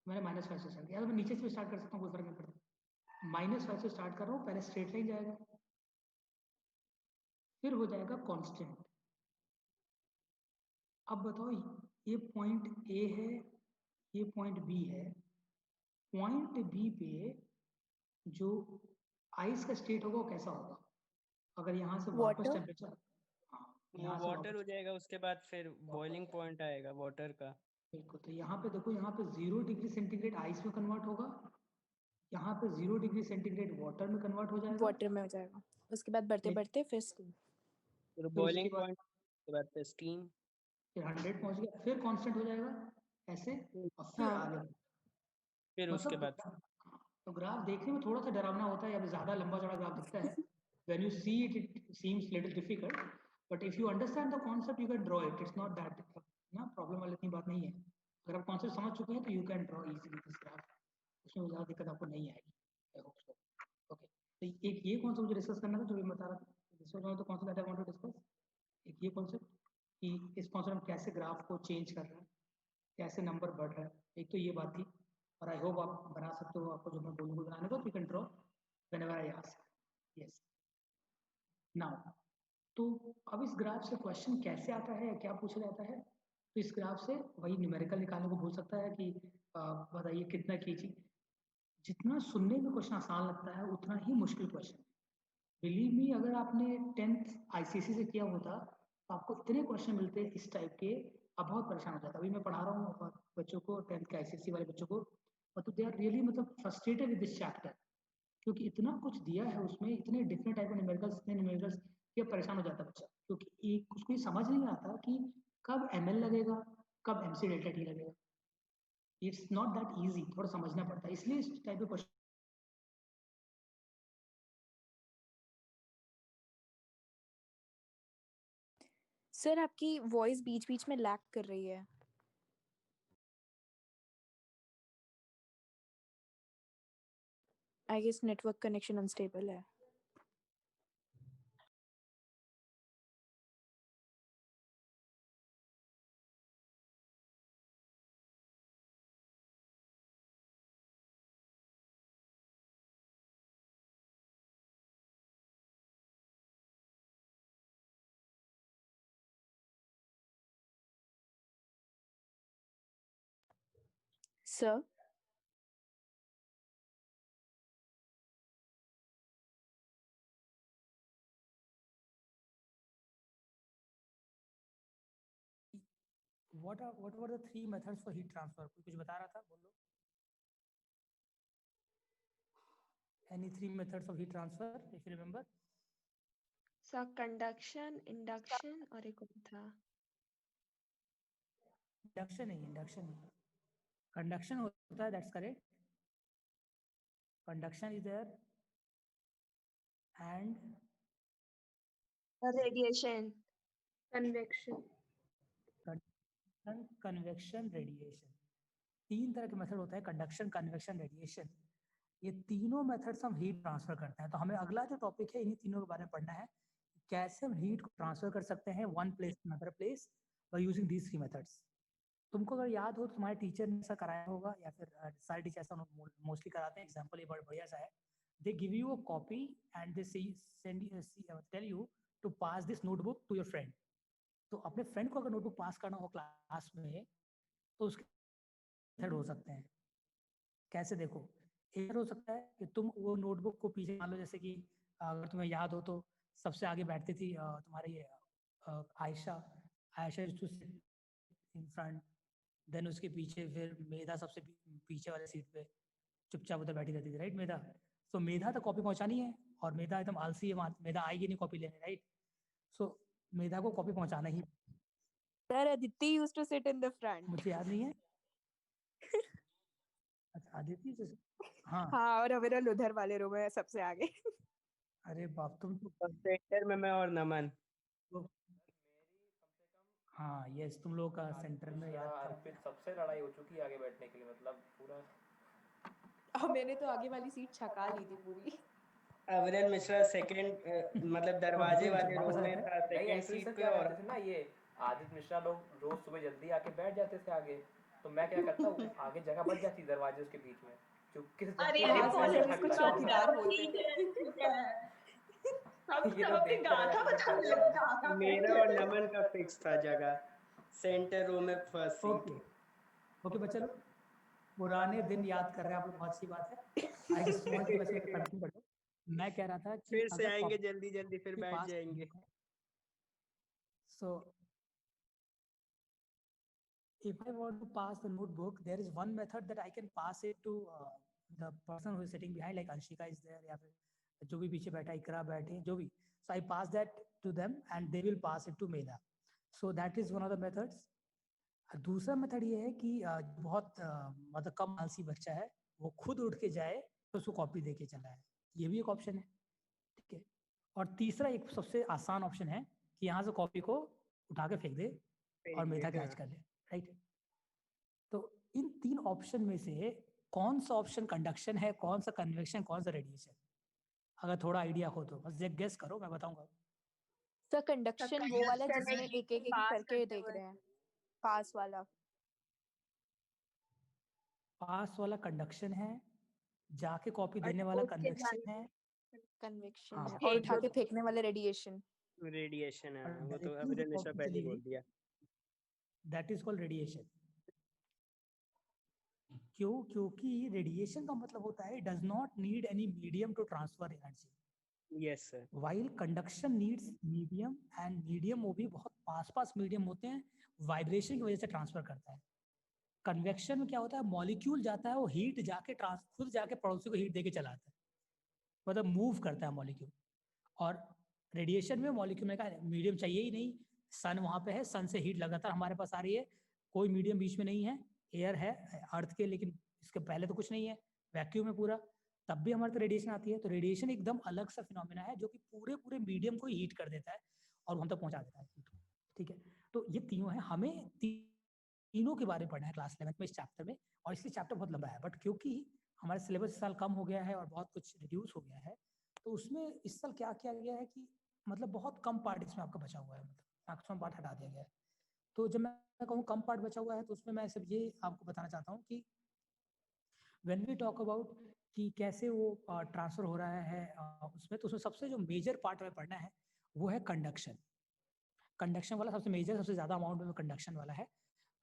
मैंने -5 से स्टार्ट किया, मैं नीचे से स्टार्ट कर सकता हूँ, कोई फर्क नहीं पड़ता। -5 से स्टार्ट कर रहा हूँ, पहले स्ट्रेट लाइन जाएगा, फिर हो जाएगा कांस्टेंट। अब बताओ, ये पॉइंट ए है, ये पॉइंट बी है। पॉइंट बी पे जो आइस का स्टेट होगा वो कैसा होगा? अगर यहाँ से वापस वाटर। टेम्परेचर, हाँ वो यहाँ से वाटर हो वापस, जाएगा, उसके बाद फिर बॉइलिंग पॉइंट आएगा वाटर का। बिल्कुल। तो यहाँ पे देखो, यहाँ पे 0 डिग्री सेंटीग्रेड आइस में कन्वर्ट होगा, यहाँ पे 0 डिग्री सेंटीग्रेड वाटर में कन्वर्ट हो जाएगा, वाटर में हो जाएगा, उसके बाद बढ़ते बढ़ते फिर steam। फिर फिर उसके बॉइलिंग बाद पॉइंट, उसके बाद फिर स्टीम। फिर 100 पहुंच गया, फिर कांस्टेंट हो जाएगा ऐसे, और फिर हाँ। आगे। फिर उसके मतलब बाद तो ग्राफ देखने में थोड़ा सा डरावना होता है, या ज़्यादा लंबा चौड़ा ग्राफ दिखता है। When you see it, it seems little difficult, but if you understand the concept, you can draw it. It's not that ना प्रॉब्लम वाली इतनी बात नहीं है। अगर आप कॉन्सेप्ट समझ चुके हैं तो you can draw easily this graph. उसमें ज़्यादा दिक्कत आपको नहीं आएगी। I hope so. Okay. तो एक ये कॉन्सेप्ट मुझे डिस्कस करना था जो मैं बता रहा था। This was one of the concept that I want to discuss. एक ये कॉन्सेप्ट कि इस कॉन्सेप्ट में कैसे ग्राफ को चेंज कर रहा है, कैसे नंबर बढ़ रहा है, एक तो ये बात थी। और आई होप आप बना सकते हो, आपको जो मैं बोलूँगा बनाने को, you can draw whenever I ask. Yes, now तो अब इस ग्राफ से क्वेश्चन कैसे आता है, क्या पूछा जाता है? तो इस ग्राफ से वही न्यूमेरिकल निकालने को बोल सकता है कि बताइए कितना कीजिए। जितना सुनने में क्वेश्चन आसान लगता है उतना ही मुश्किल क्वेश्चन। बिलीव मी, अगर आपने 10th आईसीएसई से किया होता तो आपको इतने क्वेश्चन मिलते इस टाइप के, आप बहुत परेशान हो जाता। अभी मैं पढ़ा रहा हूँ बच्चों को, 10th के आईसीएसई वाले बच्चों को, मतलब दे आर रियली मतलब फ्रस्ट्रेटेड विद दिस चैप्टर, क्योंकि इतना कुछ दिया है उसमें, इतने डिफरेंट टाइप ऑफ न्यूमेरिकल्स, इतने न्यूमेरिकल्स कि अब परेशान हो जाता है बच्चा। क्योंकि एक उसको ये समझ नहीं आता कि कब एमएल लगेगा, कब एमसी डेल्टा टी लगेगा। इट्स नॉट दैट इजी, थोड़ा समझना पड़ता है, इसलिए इस टाइप के क्वेश्चन। सर आपकी वॉइस बीच बीच में लैग कर रही है। I guess network connection unstable है। Sir what were the 3 methods for heat transfer? कुछ बता रहा था, बोलो। Any 3 methods of heat transfer if you remember? Sir conduction, induction और एक और था। इंडक्शन नहीं, इंडक्शन नहीं, कंडक्शन होता है, that's correct. Conduction is there and radiation, convection. Convection, radiation. 3 तरह के मेथड होता है, कंडक्शन, कन्वेक्शन, रेडिएशन। ये तीनों मेथड्स हम हीट ट्रांसफर करते हैं। तो हमें अगला जो टॉपिक है इन्हीं तीनों के बारे में पढ़ना है, कैसे हम हीट को ट्रांसफर कर सकते हैं one place to another place by using these 3 methods. तुमको अगर याद हो तो तुम्हारे टीचर ने ऐसा कराया होगा, या फिर सारे टीचर ऐसा मोस्टली कराते हैं। एग्जांपल ये बड़ा बढ़िया सा है, they give you a copy and they tell you to pass this notebook to your friend. तो अपने फ्रेंड को अगर नोटबुक पास करना हो क्लास में, तो उसके मेथड हो सकते हैं। कैसे? देखो, एक हो सकता है कि तुम वो नोटबुक को पीछे, मान लो जैसे कि अगर तुम्हें याद हो तो सबसे आगे बैठती थी तुम्हारी ये Ayesha. Ayesha in front, then उसके पीछे फिर मेधा सबसे पीछे वाले सीट पे चुपचाप उधर बैठी रहती थी, राइट मेधा? सो मेधा तक कॉपी पहुंचानी है, और मेधा एकदम आलसी है, मेधा आएगी नहीं कॉपी लेने, राइट? सो मेधा को कॉपी पहुंचाना ही। Sir Aditi used to sit in the front. मुझे याद नहीं है। अच्छा, आदित्य हाँ। हाँ, और अविरल उधर वाले रो में सबसे आगे। अरे बाप, तुम तो सेंटर में मैं और नमन। हाँ यस, तुम लोग का सेंटर में याद था। अर्पित सबसे लड़ाई हो चुकी है आगे बैठने के लिए, मतलब पूरा। अब मैंने तो आगे वाली सीट छका ली थी पूरी। अविरल मिश्रा सेकंड मतलब दरवाजे वाले रो में था, नहीं, सेकंड एक्चुअली सीट सर पे। क्या और करते थे ना, ये आदित्य मिश्रा लोग रोज सुबह जल्दी आके बैठ जाते थे आगे, तो मैं क्या करता हूँ, आगे जगह बच जाती दरवाजे उसके बीच में, चुपके से अरे जाके हाँ, कॉलेज हम में इसको कुछ चौकीदार और बोलते थे। ठीक है। हम ये सब तो अपनी देखता रह गाथा जाती जब बताने चलता लगे है। गाथा मेरा और नमन का फिक्स था जगह, सेंटर रो में फर्स्ट ओके सीट। ओके बच्चा लोग, पुराने दिन याद कर रहे हैं आप लोग, बहुत अच्छी बात है। आई जस्ट वांट टू वैसे कंटिन्यू कर दो। मैं कह रहा था कि फिर से अगर आएंगे कॉपी जल्दी जल्दी, फिर के बैठ पास जाएंगे। सो if I want to pass the notebook, there is one method that I can pass it to the person who is sitting behind, like Anshika is there, या फिर जो भी पीछे बैठा, इकरा बैठे, जो भी. So I pass that to them and they will pass it to Meda. So that is one of the methods. दूसरा मेथड ये है कि बहुत मतलब कम आलसी बच्चा है, वो खुद उठ के जाए तो उसको कॉपी दे के चला है, ये भी एक ऑप्शन है, ठीक है. और तीसरा एक सबसे आसान ऑप्शन है कि यहाँ से कॉपी को उठा के फेंक दे और मेधा कैच कर ले, राइट. तो इन तीन ऑप्शन में से कौन सा ऑप्शन कंडक्शन है, कौन सा कन्वेक्शन, कौन सा रेडिएशन, अगर थोड़ा आइडिया हो तो बस गेस करो, मैं बताऊंगा. सर कंडक्शन वो वाला जिसमें एक एक पास करके करते देख हुए। रहे हैं, पास वाला पास वाला कंडक्शन है, जाके कॉपी देने वाला उठ के कन्वेक्शन है, कन्वेक्शन हाँ. है, और फेंक उठा दो के फेंकने वाले रेडिएशन। रेडिएशन है, और वो तो डायरेक्टली अभी जो निशा कॉपी पहले चली ही बोल गई, दिया। That is called radiation. क्यों? क्योंकि रेडिएशन का मतलब होता है does not need any medium to transfer energy, yes sir. While conduction needs medium, and medium वो भी बहुत पास पास मीडियम होते हैं, वाइब्रेशन की वजह से ट्रांसफर करता है. कन्वेक्शन में क्या होता है, मॉलिक्यूल जाता है, वो हीट जाके खुद जाके पड़ोसी को हीट देके चला आता है, मतलब मूव करता है मॉलिक्यूल. और रेडिएशन में मॉलिक्यूल में का मीडियम चाहिए ही नहीं, सन वहाँ पे है, सन से हीट लगातार हमारे पास आ रही है, कोई मीडियम बीच में नहीं है, एयर है अर्थ के, लेकिन इसके पहले तो कुछ नहीं है, वैक्यूम है पूरा, तब भी हमारे तो रेडिएशन आती है. तो रेडिएशन एकदम अलग सा फिनोमिना है जो कि पूरे पूरे मीडियम को हीट कर देता है और हम तक पहुंचा देता है, ठीक है. तो ये तीनों है, हमें तीनों के बारे में पढ़ना है क्लास 11 में इस चैप्टर में, और इसलिए चैप्टर बहुत लंबा है, बट क्योंकि हमारे सिलेबस इस साल कम हो गया है और बहुत कुछ रिड्यूस हो गया है, तो उसमें इस साल क्या किया गया है कि मतलब बहुत कम पार्ट इसमें आपका बचा हुआ है, मतलब मैक्सिमम पार्ट हटा दिया गया है. तो जब मैं कहूँ कम पार्ट बचा हुआ है, तो उसमें मैं सिर्फ ये आपको बताना चाहता हूँ कि व्हेन वी टॉक अबाउट कि कैसे वो ट्रांसफर हो रहा है उसमें, तो उसमें सबसे जो मेजर पार्ट हमें पढ़ना है वो है कंडक्शन. कंडक्शन वाला सबसे मेजर, सबसे ज़्यादा अमाउंट में कंडक्शन वाला है.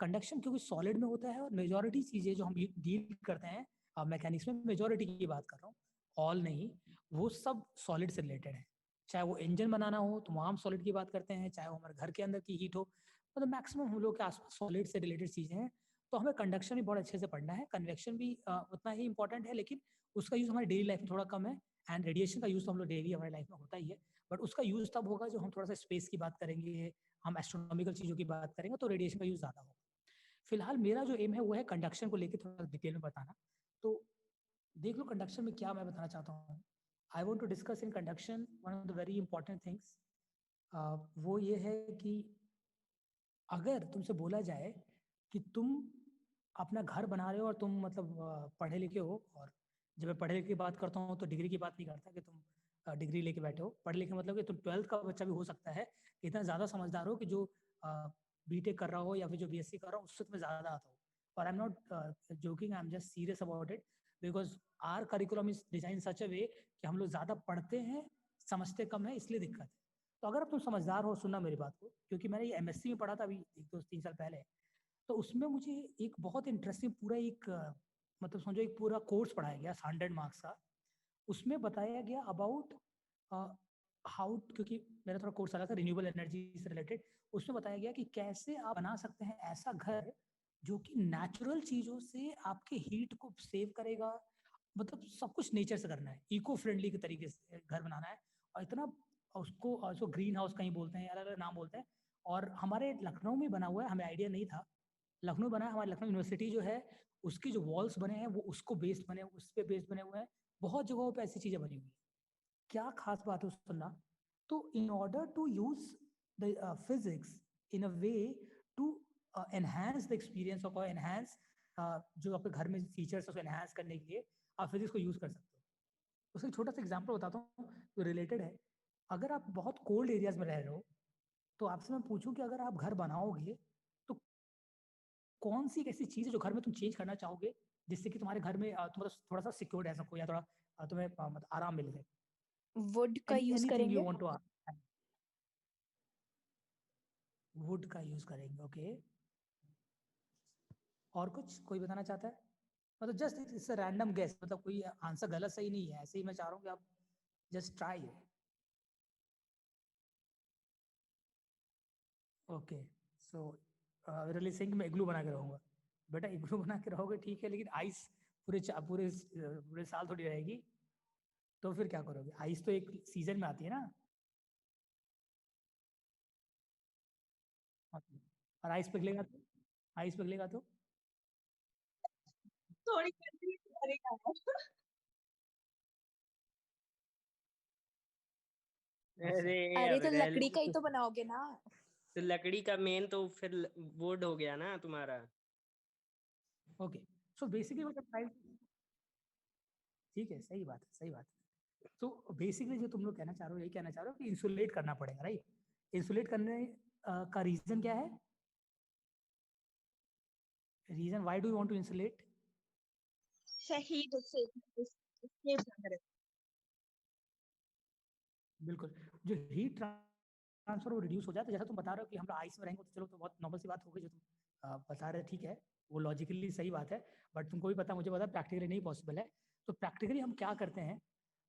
कंडक्शन क्योंकि सॉलिड में होता है, और मेजॉरिटी चीज़ें जो हम डील करते हैं मैकेनिक्स में, मेजॉरिटी की बात कर रहा हूँ, ऑल नहीं, वो सब सॉलिड से रिलेटेड है. चाहे वो इंजन बनाना हो तो वहाँ हम सॉलिड की बात करते हैं, चाहे वो हमारे घर के अंदर की हीट हो, मतलब मैक्सिमम हम लोग के आसपास सॉलिड से रिलेटेड चीज़ें हैं. तो हमें कंडक्शन भी बहुत अच्छे से पढ़ना है, कन्वेक्शन भी उतना ही इंपॉर्टेंट है, लेकिन उसका यूज़ हमारी डेली लाइफ में थोड़ा कम है. एंड रेडिएशन का यूज़ तो हम लोग डेली हमारी लाइफ में होता ही है, बट उसका यूज़ तब होगा जो हम थोड़ा सा स्पेस की बात करेंगे, हम एस्ट्रोनॉमिकल चीज़ों की बात करेंगे, तो रेडिएशन का यूज़ ज़्यादा होगा. फिलहाल मेरा जो एम है वो है कंडक्शन को लेकर थोड़ा डिटेल में बताना. तो देख लो कंडक्शन में क्या मैं बताना चाहता हूँ. I want to discuss in conduction one of the very important things, वो ये है कि अगर तुमसे बोला जाए कि तुम अपना घर बना रहे हो और तुम मतलब पढ़े लिखे हो, और जब मैं पढ़े लिखे की बात करता हूँ तो डिग्री की बात नहीं करता कि तुम डिग्री लेके बैठे हो, पढ़े लिखे मतलब कि तुम 12th का बच्चा भी हो सकता है, इतना ज़्यादा समझदार हो कि जो बीटेक कर रहा हो या फिर जो बीएससी कर रहा हो उससे तुम्हें ज़्यादा आता हो. और I am not joking, I am just serious about it, because our curriculum is design such a way कि हम लोग ज़्यादा पढ़ते हैं, समझते कम है, इसलिए दिक्कत है. तो अगर तुम समझदार हो, सुनना मेरी बात को, क्योंकि मैंने ये एमएससी में पढ़ा था अभी 1-2-3 साल पहले, तो उसमें मुझे एक बहुत इंटरेस्टिंग पूरा एक मतलब समझो एक पूरा कोर्स पढ़ाया गया 100 मार्क्स का. उसमें बताया गया अबाउट हाउ, क्योंकि मेरा थोड़ा कोर्स अलग था रिन्यूएबल एनर्जी से रिलेटेड, उसमें बताया गया कि कैसे आप बना सकते हैं ऐसा घर जो कि नेचुरल चीज़ों से आपके हीट को सेव करेगा, मतलब सब कुछ नेचर से करना है, इको फ्रेंडली के तरीके से घर बनाना है. और इतना उसको ग्रीन हाउस कहीं बोलते हैं, अलग अलग नाम बोलते हैं, और हमारे लखनऊ में बना हुआ है, हमें आइडिया नहीं था. लखनऊ बना है, हमारे लखनऊ यूनिवर्सिटी जो है उसके जो वॉल्स बने हैं वो उसको बेस्ड बने, उस पे बेस्ड बने हुए हैं, बहुत जगहों पे ऐसी चीज़ें बनी हुई हैं. क्या खास बात है उसको सुनना. तो in order to use the physics in a way to enhance the experience of, enhance जो आपके घर में फीचर्स उसको एनहांस करने के लिए आप फिजिक्स को यूज़ कर सकते हो. उसका एक छोटा सा एग्जाम्पल बताता हूँ जो रिलेटेड है. अगर आप बहुत कोल्ड एरियाज में रह रहे हो, तो आपसे मैं पूछूं कि अगर आप घर बनाओगे तो कौन सी एक ऐसी चीज़ है जो घर में तुम चेंज करना चाहोगे जिससे कि तुम्हारे घर में थोड़ा सा सिक्योर्ड रह सको या थोड़ा तुम्हें मतलब आराम मिल जाए? वुड का यूज एनीथिंग करेंगे। You want to ask. Wood का यूज करेंगे, ओके। और कुछ कोई बताना चाहता है? मतलब just it's a random guess, मतलब कोई आंसर गलत सही नहीं है, ऐसे ही मैं चाह रहा हूँ कि आप just try. Okay, so really Singh में इग्लू बना के रहूंगा। बेटा इग्लू बना के रहोगे ठीक है, लेकिन आइस पूरे साल थोड़ी रहेगी, तो फिर क्या करोगे? आइस तो एक सीजन में आती है ना। और आइस पिघलेगा तो थोड़ी कंफ्यूज करेगा। अच्छा। अरे अरे तो अबेरल, लकड़ी का ही तो बनाओगे ना। तो लकड़ी का मेन तो फिर वुड हो गया ना तुम्हारा। ओके, सो बेसिकली मतलब ठीक है, सही बात है, सही बात है। तो बेसिकली जो तुम लोग कहना चाह रहे हो, यही कहना चाह रहे हो कि इंसुलेट करना पड़ेगा, राइट? इंसुलेट करने का रीजन क्या है? Reason why do you want to insulate? शहीद से escape ना करे। बिल्कुल, जो हीट ट्रांसफर वो रिड्यूस हो जाए। तो जैसा तुम बता रहे हो कि हम लोग आइस में रहेंगे, तो चलो तो बहुत नॉर्मल सी बात हो गई जो तुम बता रहे, ठीक है, वो लॉजिकली सही बात है। बट तुमको भी पता, मुझे पता, प्रैक्टिकली नहीं पॉसिबल है। तो प्रैक्टिकली हम क्या करते हैं?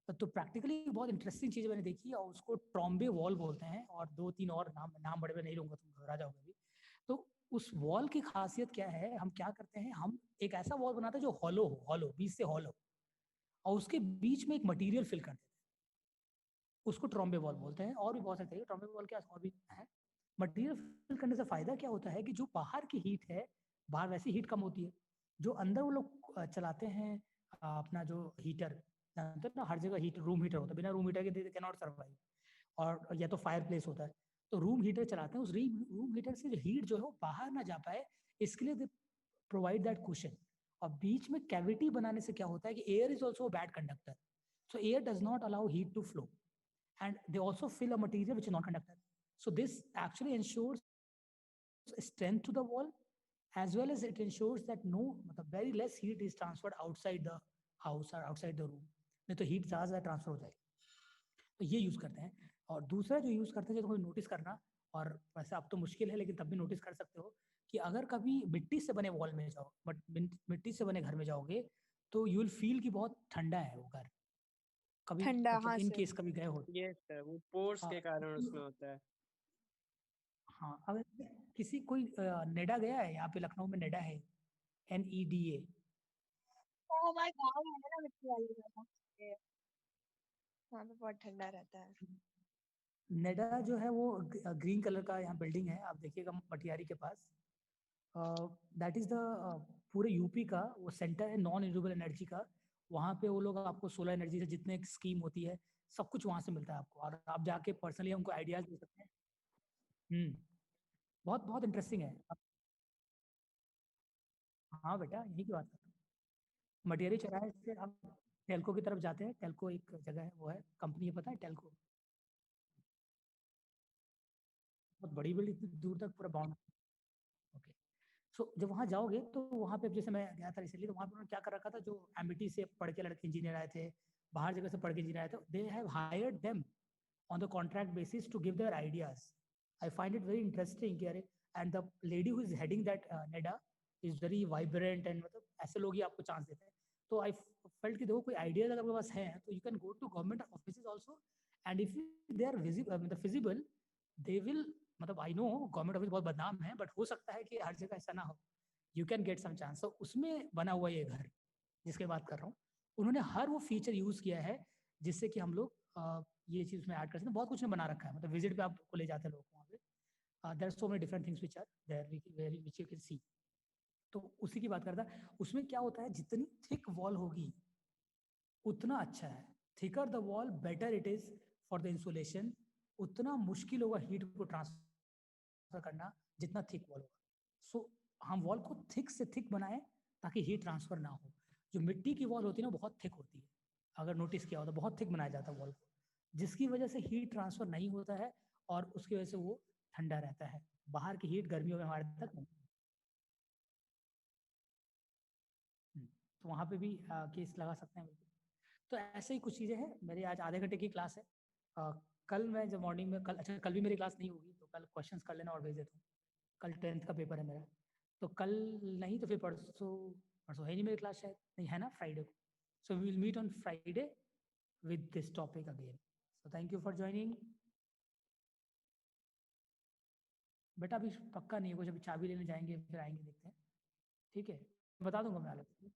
तो प्रैक्टिकली बहुत इंटरेस्टिंग चीज़ मैंने देखी है, और उसको ट्रॉम्बे वॉल बोलते हैं, और 2-3 और नाम बड़े बड़े नहीं लूंगा, तुम घबरा जाओगे अभी। तो उस वॉल की खासियत क्या है? हम क्या करते हैं, हम एक ऐसा वॉल बनाते हैं जो हॉलो बीच से हॉलो, और उसके बीच में एक मटेरियल फिल कर देते हैं, उसको ट्रॉम्बे वॉल बोलते हैं। और भी बहुत सारे तरीके ट्रॉम्बे वॉल के और भी है। मटेरियल फिल करने से फायदा क्या होता है कि जो बाहर की हीट है, बाहर वैसी हीट कम होती है, जो अंदर वो लोग चलाते हैं अपना जो हीटर, जानते हो ना, हर जगह हीट, रूम हीटर होता है, बिना रूम हीटर के दे कैन नॉट सर्वाइव। और या तो फायर प्लेस होता है, तो रूम हीटर चलाते हैं। उस रूम हीटर से जो हीट जो है वो बाहर ना जा पाए, इसके लिए दे प्रोवाइड दैट कुशन। और बीच में कैविटी बनाने से क्या होता है कि air is also bad conductor, so air does not allow heat to flow, and they also fill a material which is non-conductor. So this actually ensures strength to the wall, as well as it ensures that no, very less heat is transferred outside the house or outside the room. नहीं तो heat ज़्यादा transfer हो जाएगी। तो ये use करते हैं। और दूसरा जो यूज़ करते हैं, जो नोटिस करना, और वैसे अब तो मुश्किल है लेकिन तब भी नोटिस कर सकते हो, कि अगर कभी मिट्टी से बने वॉल में जाओ, बट मिट्टी से बने घर में जाओगे, तो यू विल फील कि बहुत ठंडा है वो घर। कभी ठंडा, मतलब हाँ इन सर। केस कभी गए हो? ये सर वो पोर्स के कारण उसमें हाँ, होता है। हाँ, अगर किसी कोई नेडा गया है, यहाँ पे लखनऊ में नेडा है, NEDA। तो हमारे गाँव में है ना मिट्टी वाली जगह, वहाँ पे बहुत ठंडा रहता है। नेडा जो है वो ग्रीन कलर का यहाँ बिल्डिंग है, आप देखिएगा मटियारी के पास। दैट इज द पूरे यूपी का वो सेंटर है नॉन रिन्यूएबल एनर्जी का। वहाँ पे वो लोग आपको सोलर एनर्जी से जितने स्कीम होती है, सब कुछ वहाँ से मिलता है आपको, और आप जाके पर्सनली उनको आइडियाज दे सकते हैं। बहुत बहुत इंटरेस्टिंग है। हाँ बेटा, यही की बात कर रहा हूँ। मटियारी चौराहे से आप टेल्को की तरफ जाते हैं, टेल्को एक जगह है, वो है कंपनी है, पता है टेल्को? बहुत बड़ी बड़ी दूर तक पूरा बाउंड। ओके, सो जब वहाँ जाओगे तो वहाँ पे, जैसे मैं गया था रिसेंटली, तो वहाँ पे उन्होंने क्या कर रखा था, जो एमिटी से पढ़ के लड़के इंजीनियर आए थे, बाहर जगह से पढ़ के इंजीनियर आए थे, they have hired them on the contract basis to give their ideas. I find it very interesting कि अरे, and the lady who is heading that NEDA is very vibrant, and मतलब ऐसे लोग ही आपको चांस देते हैं। तो I felt कि देखो कोई आइडियाज अगर आपके पास है, तो you can go to government offices also, and if they are मतलब feasible, they will, मतलब I know गवर्नमेंट ऑफिस बहुत बदनाम है, बट हो सकता है कि हर जगह ऐसा ना हो, you can get some chance. तो उसमें बना हुआ ये घर जिसके बात कर रहा हूँ, उन्होंने हर वो फीचर यूज किया है जिससे कि हम लोग ये चीज उसमें ऐड कर सकते हैं। बहुत कुछ ने बना रखा है, मतलब विजिट पे आपको ले जाते हैं लोग वहाँ पे। There are so many different things which are there which you can see. तो उसी की बात करता है। उसमें क्या होता है, जितनी थिक वॉल होगी उतना अच्छा है। Thicker the wall better it is for the insulation. उतना मुश्किल होगा हीट को ट्रांसफर करना जितना थिक वॉल होगा। सो हम वॉल को थिक से थिक बनाएं ताकि हीट ट्रांसफर ना हो। जो मिट्टी की वॉल होती है ना, वो बहुत थिक होती है, अगर नोटिस किया हो तो बहुत थिक बनाया जाता है वॉल को, जिसकी वजह से हीट ट्रांसफर नहीं होता है, और उसकी वजह से वो ठंडा रहता है। बाहर की हीट गर्मियों में हमारे तक नहीं तो वहाँ पे भी केस लगा सकते हैं बिल्कुल। तो ऐसे ही कुछ चीज़ें हैं। मेरी आज आधे घंटे की क्लास है। कल मैं जब मॉर्निंग में कल भी मेरी क्लास नहीं होगी, तो कल क्वेश्चंस कर लेना और भेज देता हूँ। कल 10th का पेपर है मेरा, तो कल नहीं तो फिर परसों है नहीं मेरी क्लास, शायद नहीं है ना, फ्राइडे को। So we will meet on Friday with this topic again. So thank you for joining. बेटा अभी पक्का नहीं है कुछ, अभी चाबी लेने जाएंगे फिर आएंगे, देखते हैं। ठीक है, बता दूंगा मैं अलग से।